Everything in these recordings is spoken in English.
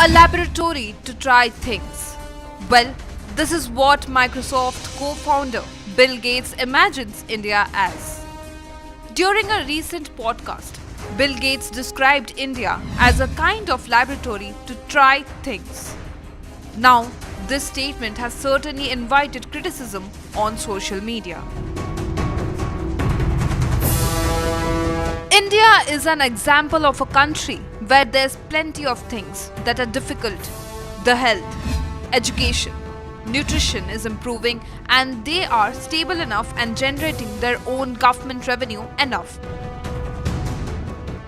A laboratory to try things. Well, this is what Microsoft co-founder Bill Gates imagines India as. During a recent podcast, Bill Gates described India as a kind of laboratory to try things. Now, this statement has certainly invited criticism on social media. India is an example of a country where there's plenty of things that are difficult. The health, education, nutrition is improving, and they are stable enough and generating their own government revenue enough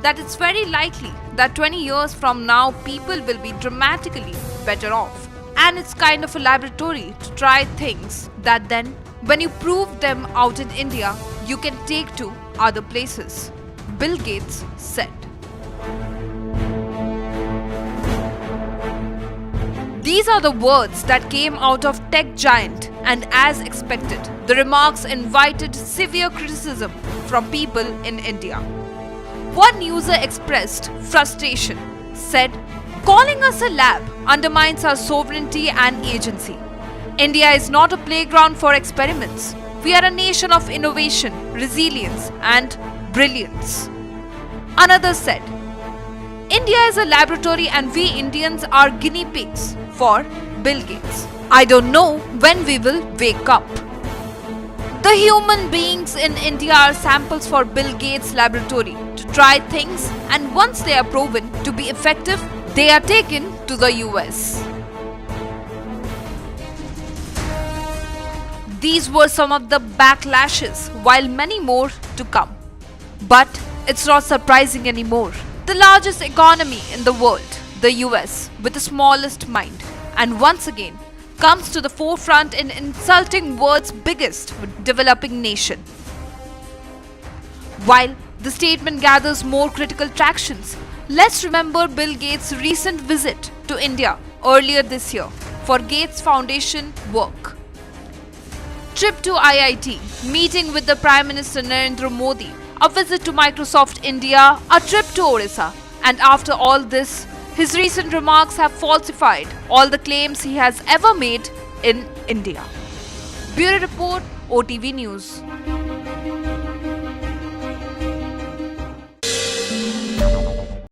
that it's very likely that 20 years from now people will be dramatically better off. And it's kind of a laboratory to try things that then, when you prove them out in India, you can take to other places, Bill Gates said. These are the words that came out of tech giant, and as expected, the remarks invited severe criticism from people in India. One user expressed frustration, said, "Calling us a lab undermines our sovereignty and agency. India is not a playground for experiments. We are a nation of innovation, resilience, and brilliance." Another said, "India is a laboratory and we Indians are guinea pigs for Bill Gates. I don't know when we will wake up." The human beings in India are samples for Bill Gates' laboratory to try things, and once they are proven to be effective, they are taken to the US. These were some of the backlashes, while many more to come. But it's not surprising anymore. The largest economy in the world, the US, with the smallest mind, and once again comes to the forefront in insulting world's biggest developing nation. While the statement gathers more critical tractions, let's remember Bill Gates' recent visit to India earlier this year for Gates Foundation work. Trip to IIT, meeting with the Prime Minister Narendra Modi, a visit to Microsoft India, a trip to Orissa, and after all this, his recent remarks have falsified all the claims he has ever made in India. Bureau Report, OTV News.